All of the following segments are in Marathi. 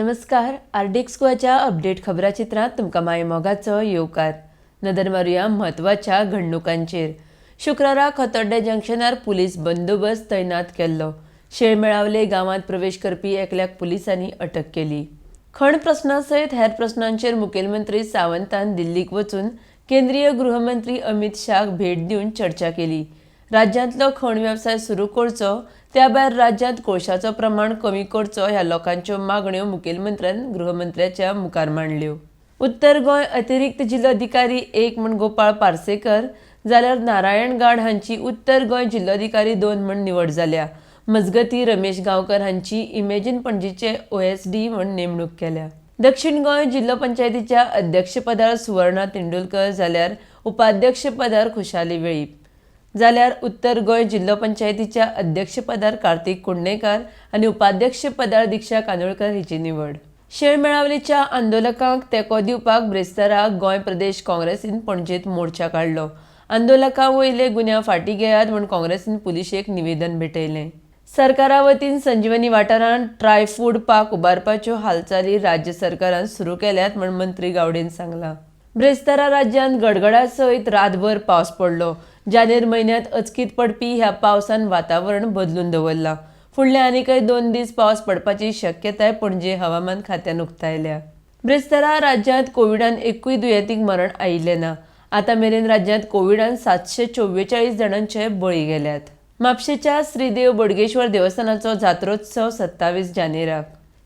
नमस्कार. आरडीएक्स गोवाच्या अपडेट खबराचित्रांत तुमकां माय मोगाचो येवकार. नदर मारुया म्हत्वाच्या घडणुकांचेर. शुक्रारा खोतोड्डे जंक्शनार पुलीस बंदोबस्त तैनात केल्लो. शेळमेळावले गांवांत प्रवेश करपी एकल्याक पुलिसांनी अटक केली. खण प्रस्ना सयत हेर प्रस्नांचेर मुखेलमंत्री सावंतान दिल्लीक वचून केंद्रीय गृहमंत्री अमित शाहक भेट दिवन चर्चा केली. राज्यांतलो खण वेवसाय सुरू करचो, त्या भायर राज्यांत कोळशाचो प्रमाण कमी करचो ह्या लोकांच्यो मागण्यो मुखेलमंत्र्यान गृहमंत्र्याच्या मुखार मांडल्यो. उत्तर गोंय अतिरिक्त जिल्लोधिकारी 1 म्हण गोपाळ पार्सेकर जाल्यार नारायण गाड हांची उत्तर गोंय जिल्लोधिकारी 2 म्हण निवड जाल्या. मजगतीं रमेश गांवकर हांची इमेजीन पणजीचे OSD म्हण नेमणूक केल्या. दक्षिण गोंय जिल्लो पंचायतीच्या अध्यक्षपदार सुवर्णा तेंडुलकर जाल्यार उपाध्यक्षपदार खुशाली वेळीप. जाल्यार उत्तर गोंय जिल्लो पंचायतीच्या अध्यक्षपदार कार्तिक कुंडेकार आनी उपाध्यक्षपदार दिक्षा कांदोळकर हिची निवड. शेळमेळावलीच्या आंदोलकांक तेंको दिवपाक ब्रेस्तारा गोंय प्रदेश काँग्रेसीन पणजेंत मोर्चा काडलो. आंदोलकां वयले गुन्यांव फाटीं घेयात म्हूण काँग्रेसीन पुलिशेक निवेदन भेटयलें. सरकारा वतीन संजीवनी वाठारांत ट्राय फूड पार्क उबारपाच्यो हालचाली राज्य सरकारान सुरू केल्यात म्हूण मंत्री गावडेन सांगलां. ब्रेस्तारा राज्यांत गडगडा सयत रातभर पावस पडलो. जानेर म्हयन्यांत अचकीत पडपी ह्या पावसान वातावरण बदलून दवरलां. फुडले आनीकय 2 दीस पावस पडपाची शक्यताय पणजे हवामान खात्यान उक्तायल्या. ब्रेस्तारा राज्यांत कोविडान एकूय दुयेंतीक मरण आयिल्लें ना. आतां मेरेन राज्यांत कोविडान 744 जाणांचे बळी गेल्यात. म्हापशेच्या श्रीदेव बोडगेश्वर देवस्थानाचो जात्रोत्सव 27 जानेराक.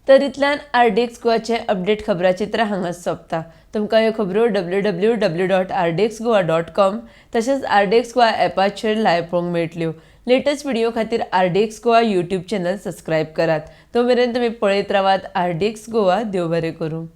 तर इतल्यान आरडीएक्स गोवाचे अपडेट खबराचित्र हांगाच सोंपता. तुमकां ह्यो खबरो www.rdxgoa.com तशेंच आरडीएक्स गोवा ॲपाचेर लायव्ह पळोवंक मेळटल्यो. लेटस्ट व्हिडिओ खातीर RDX Goa YouTube channel subscribe करात. तो मेरेन तुमी पळयत रावात आरडीएक्स गोवा. देव बरें करूं.